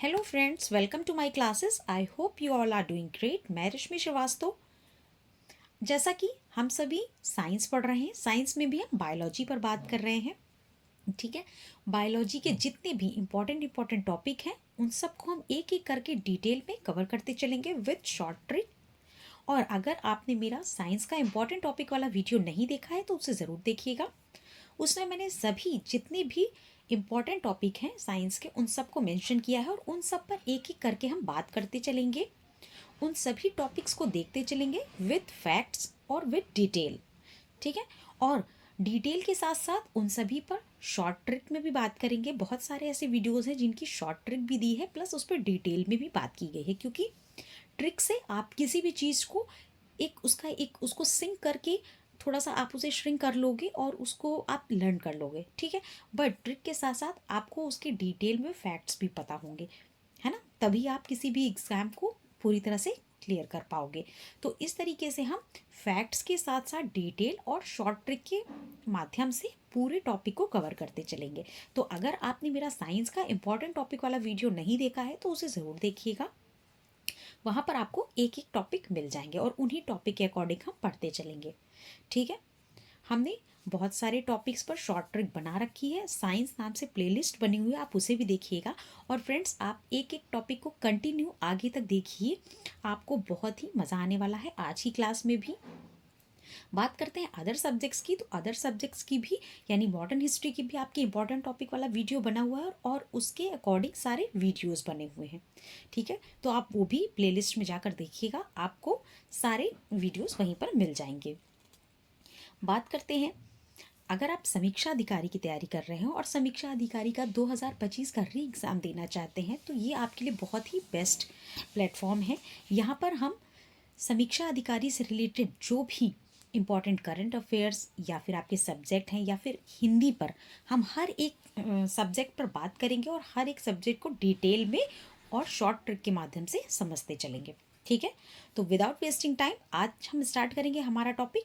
Hello friends, welcome to my classes. I hope you all are doing great. मैं रश्मि श्रीवास्तव। जैसा कि हम सभी साइंस पढ़ रहे हैं, साइंस में भी हम बायोलॉजी पर बात कर रहे हैं। ठीक है। बायोलॉजी के जितने भी इम्पोर्टेंट टॉपिक हैं उन सबको हम एक एक करके डिटेल में कवर करते चलेंगे विथ शॉर्ट ट्रिक। और अगर आपने मेरा साइंस का इम्पोर्टेंट टॉपिक वाला वीडियो नहीं देखा है तो उसे ज़रूर देखिएगा। उसमें मैंने सभी जितने भी इम्पॉर्टेंट टॉपिक हैं साइंस के उन सबको मेंशन किया है और उन सब पर एक एक करके हम बात करते चलेंगे। उन सभी टॉपिक्स को देखते चलेंगे विथ फैक्ट्स और विथ डिटेल। ठीक है। और डिटेल के साथ साथ उन सभी पर शॉर्ट ट्रिक में भी बात करेंगे। बहुत सारे ऐसे वीडियोस हैं जिनकी शॉर्ट ट्रिक भी दी है, प्लस उस पर डिटेल में भी बात की गई है, क्योंकि ट्रिक से आप किसी भी चीज़ को एक उसको सिंक करके थोड़ा सा आप उसे श्रिंक कर लोगे और उसको आप लर्न कर लोगे। ठीक है। बट ट्रिक के साथ साथ आपको उसके डिटेल में फैक्ट्स भी पता होंगे, है ना, तभी आप किसी भी एग्ज़ाम को पूरी तरह से क्लियर कर पाओगे। तो इस तरीके से हम फैक्ट्स के साथ साथ डिटेल और शॉर्ट ट्रिक के माध्यम से पूरे टॉपिक को कवर करते चलेंगे। तो अगर आपने मेरा साइंस का इम्पॉर्टेंट टॉपिक वाला वीडियो नहीं देखा है तो उसे ज़रूर देखिएगा। वहाँ पर आपको एक एक टॉपिक मिल जाएंगे और उन्हीं टॉपिक के अकॉर्डिंग हम पढ़ते चलेंगे। ठीक है। हमने बहुत सारे टॉपिक्स पर शॉर्ट ट्रिक बना रखी है, साइंस नाम से प्लेलिस्ट बनी हुई है, आप उसे भी देखिएगा। और फ्रेंड्स, आप एक एक टॉपिक को कंटिन्यू आगे तक देखिए, आपको बहुत ही मज़ा आने वाला है आज की क्लास में भी। बात करते हैं अदर सब्जेक्ट्स की, तो अदर सब्जेक्ट्स की भी यानी मॉडर्न हिस्ट्री की भी आपकी इंपॉर्टेंट टॉपिक वाला वीडियो बना हुआ है और उसके अकॉर्डिंग सारे वीडियोस बने हुए हैं। ठीक है। तो आप वो भी प्लेलिस्ट में जाकर देखिएगा, आपको सारे वीडियोस वहीं पर मिल जाएंगे। बात करते हैं, अगर आप समीक्षा अधिकारी की तैयारी कर रहे हो और समीक्षा अधिकारी का 2025 का री एग्ज़ाम देना चाहते हैं तो ये आपके लिए बहुत ही बेस्ट प्लेटफॉर्म है। यहाँ पर हम समीक्षा अधिकारी से रिलेटेड जो भी इम्पॉर्टेंट करंट अफेयर्स या फिर आपके सब्जेक्ट हैं या फिर हिंदी पर, हम हर एक सब्जेक्ट पर बात करेंगे और हर एक सब्जेक्ट को डिटेल में और शॉर्ट ट्रिक के माध्यम से समझते चलेंगे। ठीक है। तो विदाउट वेस्टिंग टाइम आज हम स्टार्ट करेंगे हमारा टॉपिक,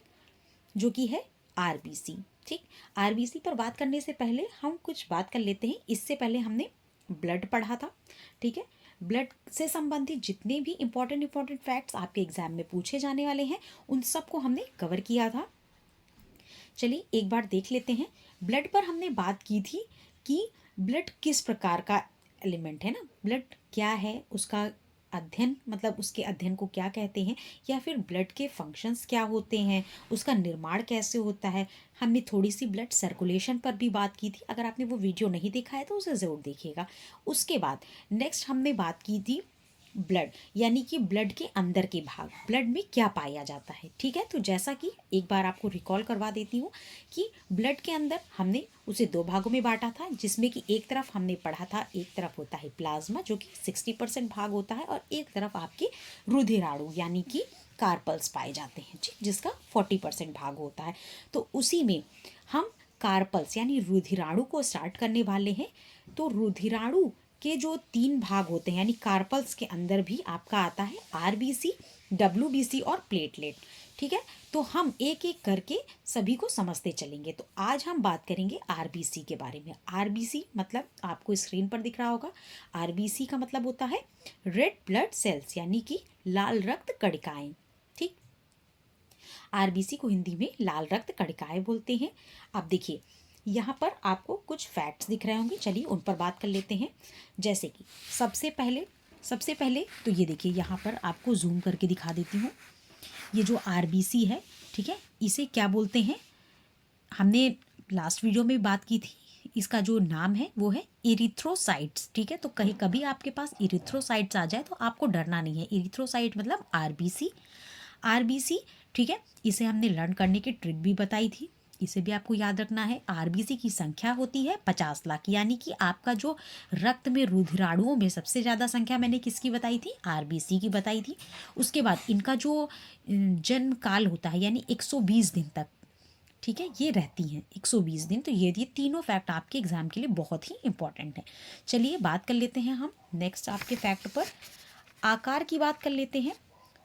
जो कि है आरबीसी। ठीक। आरबीसी पर बात करने से पहले हम कुछ बात कर लेते हैं। इससे पहले हमने ब्लड पढ़ा था। ठीक है। ब्लड से संबंधित जितने भी इंपॉर्टेंट फैक्ट्स आपके एग्जाम में पूछे जाने वाले हैं उन सबको हमने कवर किया था। चलिए एक बार देख लेते हैं। ब्लड पर हमने बात की थी कि ब्लड किस प्रकार का एलिमेंट है ना, ब्लड क्या है, उसका अध्ययन मतलब उसके अध्ययन को क्या कहते हैं, या फिर ब्लड के फंक्शंस क्या होते हैं, उसका निर्माण कैसे होता है। हमने थोड़ी सी ब्लड सर्कुलेशन पर भी बात की थी। अगर आपने वो वीडियो नहीं देखा है तो उसे ज़रूर देखिएगा। उसके बाद नेक्स्ट हमने बात की थी ब्लड, यानी कि ब्लड के अंदर के भाग, ब्लड में क्या पाया जाता है। ठीक है। तो जैसा कि एक बार आपको रिकॉल करवा देती हूँ कि ब्लड के अंदर हमने उसे दो भागों में बांटा था, जिसमें कि एक तरफ हमने पढ़ा था, एक तरफ होता है प्लाज्मा जो कि 60% भाग होता है और एक तरफ आपके रुधिराणु यानी कि कार्पल्स पाए जाते हैं जी, जिसका 40% भाग होता है। तो उसी में हम कार्पल्स यानी रुधिराणु को स्टार्ट करने वाले हैं। तो रुधिराणु के जो तीन भाग होते हैं यानी कार्पल्स के अंदर भी आपका आता है आरबीसी, डब्ल्यूबीसी और प्लेटलेट। ठीक है। तो हम एक एक करके सभी को समझते चलेंगे। तो आज हम बात करेंगे आरबीसी के बारे में। आरबीसी मतलब आपको स्क्रीन पर दिख रहा होगा। आरबीसी का मतलब होता है रेड ब्लड सेल्स यानी कि लाल रक्त कणिकाएं। ठीक। आरबीसी को हिंदी में लाल रक्त कणिकाएं बोलते हैं। अब देखिए यहाँ पर आपको कुछ फैक्ट्स दिख रहे होंगे, चलिए उन पर बात कर लेते हैं। जैसे कि सबसे पहले तो ये देखिए, यहाँ पर आपको जूम करके दिखा देती हूँ। ये जो आरबीसी है, ठीक है, इसे क्या बोलते हैं, हमने लास्ट वीडियो में बात की थी। इसका जो नाम है वो है इरिथ्रोसाइट्स। ठीक है। तो कहीं कभी आपके पास इरिथ्रोसाइट्स आ जाए तो आपको डरना नहीं है। इरिथ्रोसाइट मतलब आरबीसी। आरबीसी, ठीक है, इसे हमने लर्न करने की ट्रिक भी बताई थी, इसे भी आपको याद रखना है। आरबीसी की संख्या होती है 50 लाख, यानी कि आपका जो रक्त में रुधिराणुओं में सबसे ज़्यादा संख्या मैंने किसकी बताई थी, आरबीसी की बताई थी। उसके बाद इनका जो जन्म काल होता है यानी 120 दिन तक, ठीक है, ये रहती हैं 120 दिन। तो ये तीनों फैक्ट आपके एग्जाम के लिए बहुत ही इंपॉर्टेंट है। चलिए बात कर लेते हैं हम नेक्स्ट आपके फैक्ट पर। आकार की बात कर लेते हैं।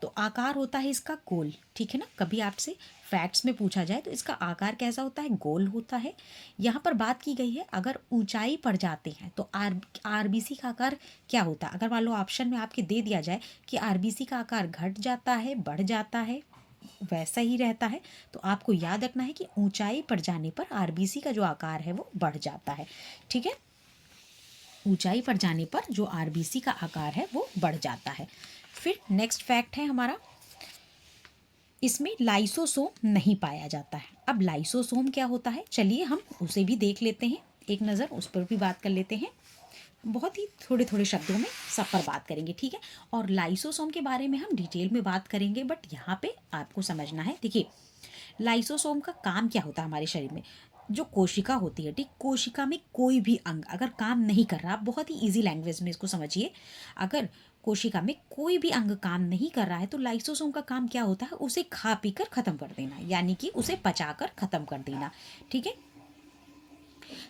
तो आकार होता है इसका गोल, ठीक है ना। कभी आपसे फैक्ट्स में पूछा जाए तो इसका आकार कैसा होता है, गोल होता है। यहाँ पर बात की गई है अगर ऊंचाई पर जाते हैं तो आरबीसी का आकार क्या होता है। अगर मान लो ऑप्शन में आपके दे दिया जाए कि आरबीसी का आकार घट जाता है, बढ़ जाता है, वैसा ही रहता है, तो आपको याद रखना है कि ऊंचाई पर जाने पर आरबीसी का जो आकार है वो बढ़ जाता है, ठीक है। ऊंचाई पर जाने पर जो आरबीसी का आकार है वो बढ़ जाता है। फिर नेक्स्ट फैक्ट है हमारा, इसमें लाइसोसोम नहीं पाया जाता है। अब लाइसोसोम क्या होता है, चलिए हम उसे भी देख लेते हैं, एक नज़र उस पर भी बात कर लेते हैं। बहुत ही थोड़े थोड़े शब्दों में सब पर बात करेंगे, ठीक है। और लाइसोसोम के बारे में हम डिटेल में बात करेंगे, बट यहाँ पे आपको समझना है। देखिए, लाइसोसोम का काम क्या होता है हमारे शरीर में। जो कोशिका होती है, ठीक, कोशिका में कोई भी अंग अगर काम नहीं कर रहा, आप बहुत ही इजी लैंग्वेज में इसको समझिए, अगर कोशिका में कोई भी अंग काम नहीं कर रहा है तो लाइसोसोम का काम क्या होता है, उसे खा पी कर खत्म कर देना, यानी कि उसे पचाकर खत्म कर देना, ठीक है।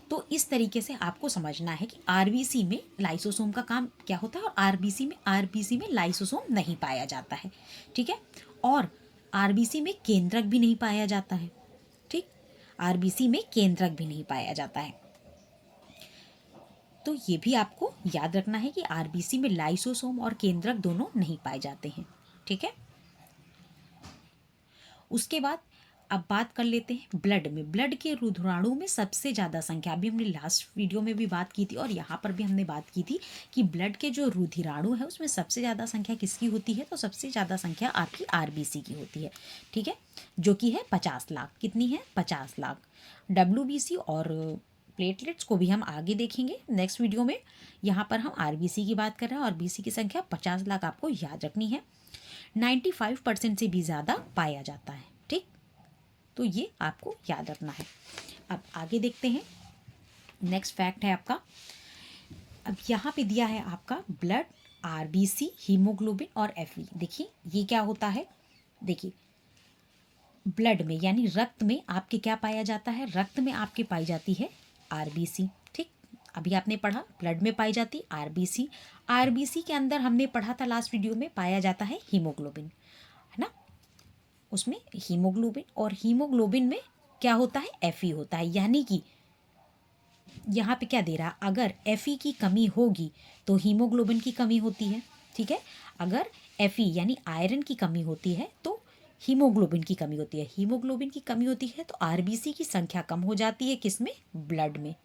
तो इस तरीके से आपको समझना है कि आरबीसी में लाइसोसोम का काम क्या होता है और आरबीसी में लाइसोसोम नहीं पाया जाता है, ठीक है। और आरबीसी में केंद्रक भी नहीं पाया जाता है, ठीक, आरबीसी में केंद्रक भी नहीं पाया जाता है। तो ये भी आपको याद रखना है कि आरबीसी में लाइसोसोम और केंद्रक दोनों नहीं पाए जाते हैं, ठीक है। उसके बाद अब बात कर लेते हैं ब्लड में। ब्लड के रुधिराणु में सबसे ज़्यादा संख्या, अभी हमने लास्ट वीडियो में भी बात की थी और यहाँ पर भी हमने बात की थी कि ब्लड के जो रुधिराणु है उसमें सबसे ज़्यादा संख्या किसकी होती है, तो सबसे ज़्यादा संख्या आपकी आरबीसी की होती है, ठीक है, जो कि है 50 लाख। कितनी है, 50 लाख। डब्ल्यूबीसी और प्लेटलेट्स को भी हम आगे देखेंगे नेक्स्ट वीडियो में। यहाँ पर हम आरबीसी की बात कर रहे हैं और बीसी की संख्या 50 लाख आपको याद रखनी है। 95% से भी ज़्यादा पाया जाता है, ठीक, तो ये आपको याद रखना है। अब आगे देखते हैं, नेक्स्ट फैक्ट है आपका, अब यहाँ पे दिया है आपका ब्लड, आरबीसी, हीमोग्लोबिन और एफई। देखिए ये क्या होता है, देखिए ब्लड में यानी रक्त में आपके क्या पाया जाता है, रक्त में आपके पाई जाती है आरबीसी, ठीक, अभी आपने पढ़ा ब्लड में पाई जाती आरबीसी। आरबीसी के अंदर हमने पढ़ा था लास्ट वीडियो में पाया जाता है हीमोग्लोबिन, है ना, उसमें हीमोग्लोबिन, और हीमोग्लोबिन में क्या होता है, एफई होता है। यानी कि यहाँ पे क्या दे रहा, अगर एफई की कमी होगी तो हीमोग्लोबिन की कमी होती है, ठीक है। अगर एफई यानी आयरन की कमी होती है तो हीमोग्लोबिन की कमी होती है। हीमोग्लोबिन की कमी होती है तो आरबीसी की संख्या कम हो जाती है, किसमें, ब्लड में,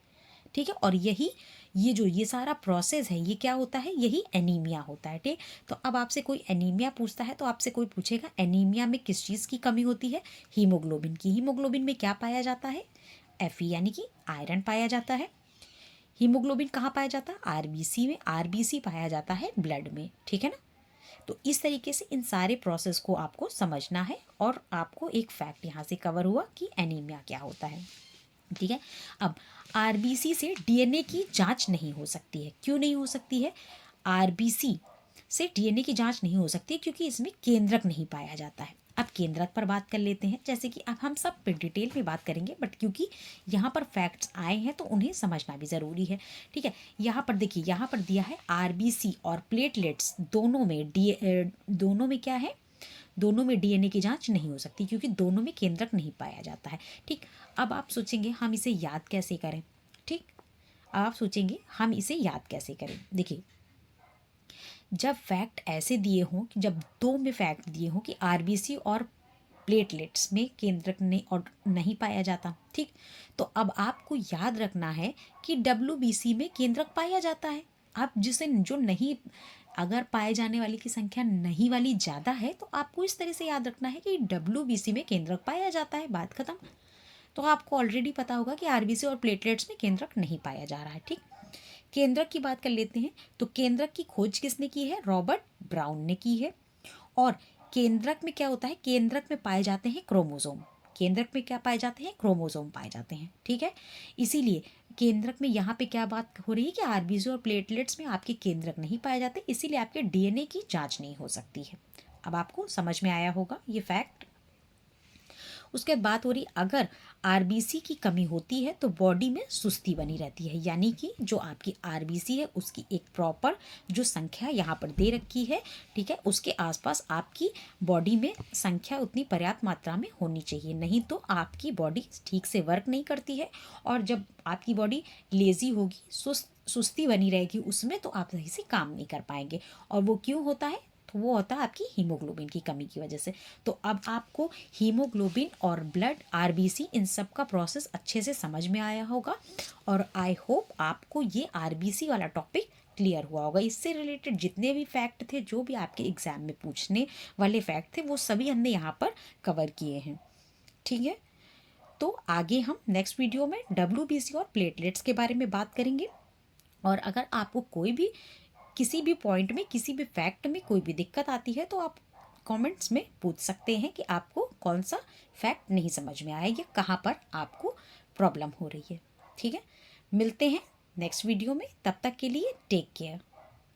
ठीक है। और यही ये सारा प्रोसेस है, ये क्या होता है, यही एनीमिया होता है, ठीक। तो अब आपसे कोई एनीमिया पूछता है तो आपसे कोई पूछेगा एनीमिया में किस चीज़ की कमी होती है, हीमोग्लोबिन की। हीमोग्लोबिन में क्या पाया जाता है, एफई यानी कि आयरन पाया जाता है। हीमोग्लोबिन कहाँ पाया जाता है, आरबीसी में। आरबीसी पाया जाता है ब्लड में, ठीक है ना। तो इस तरीके से इन सारे प्रोसेस को आपको समझना है और आपको एक फैक्ट यहाँ से कवर हुआ कि एनीमिया क्या होता है, ठीक है। अब आरबीसी से डीएनए की जांच नहीं हो सकती है। क्यों नहीं हो सकती है, आरबीसी से डीएनए की जांच नहीं हो सकती क्योंकि इसमें केंद्रक नहीं पाया जाता है। अब केंद्रक पर बात कर लेते हैं, जैसे कि अब हम सब पे डिटेल में बात करेंगे, बट क्योंकि यहाँ पर फैक्ट्स आए हैं तो उन्हें समझना भी ज़रूरी है, ठीक है। यहाँ पर देखिए, यहाँ पर दिया है आरबीसी और प्लेटलेट्स दोनों में क्या है, दोनों में डीएनए की जांच नहीं हो सकती क्योंकि दोनों में केंद्रक नहीं पाया जाता है, ठीक। अब आप सोचेंगे हम इसे याद कैसे करें, ठीक, आप सोचेंगे हम इसे याद कैसे करें। देखिए, जब फैक्ट ऐसे दिए हों कि जब दो में फैक्ट दिए हों कि आरबीसी और प्लेटलेट्स में केंद्रक नहीं और नहीं पाया जाता, ठीक, तो अब आपको याद रखना है कि डब्ल्यूबीसी में केंद्रक पाया जाता है। आप जिसे जो नहीं, अगर पाए जाने वाली की संख्या नहीं वाली ज़्यादा है तो आपको इस तरह से याद रखना है कि डब्ल्यूबीसी में केंद्रक पाया जाता है, बात खत्म। तो आपको ऑलरेडी पता होगा कि आरबीसी और प्लेटलेट्स में केंद्रक नहीं पाया जा रहा है, ठीक। केंद्रक की बात कर लेते हैं, तो केंद्रक की खोज किसने की है, रॉबर्ट ब्राउन ने की है। और केंद्रक में क्या होता है, केंद्रक में पाए जाते हैं क्रोमोसोम। केंद्रक में क्या पाए जाते हैं, क्रोमोसोम पाए जाते हैं, ठीक है। इसीलिए केंद्रक में यहाँ पे क्या बात हो रही है कि आरबीसी और प्लेटलेट्स में आपके केंद्रक नहीं पाए जाते, इसीलिए आपके डीएनए की जांच नहीं हो सकती है। अब आपको समझ में आया होगा ये फैक्ट। उसके बाद बात हो रही, अगर आरबीसी की कमी होती है तो बॉडी में सुस्ती बनी रहती है, यानी कि जो आपकी आरबीसी है उसकी एक प्रॉपर जो संख्या यहाँ पर दे रखी है, ठीक है, उसके आसपास आपकी बॉडी में संख्या उतनी पर्याप्त मात्रा में होनी चाहिए, नहीं तो आपकी बॉडी ठीक से वर्क नहीं करती है। और जब आपकी बॉडी लेज़ी होगी, सुस्ती बनी रहेगी उसमें, तो आप सही से काम नहीं कर पाएंगे। और वो क्यों होता है? तो वो होता है आपकी हीमोग्लोबिन की कमी की वजह से। तो अब आपको हीमोग्लोबिन और ब्लड, आरबीसी, इन सब का प्रोसेस अच्छे से समझ में आया होगा। और आई होप आपको ये आरबीसी वाला टॉपिक क्लियर हुआ होगा। इससे रिलेटेड जितने भी फैक्ट थे, जो भी आपके एग्जाम में पूछने वाले फैक्ट थे, वो सभी हमने यहाँ पर कवर किए हैं, ठीक है। तो आगे हम नेक्स्ट वीडियो में डब्ल्यूबीसी और प्लेटलेट्स के बारे में बात करेंगे। और अगर आपको कोई भी किसी भी पॉइंट में, किसी भी फैक्ट में कोई भी दिक्कत आती है, तो आप कमेंट्स में पूछ सकते हैं कि आपको कौन सा फैक्ट नहीं समझ में आया या कहाँ पर आपको प्रॉब्लम हो रही है, ठीक है। मिलते हैं नेक्स्ट वीडियो में, तब तक के लिए टेक केयर।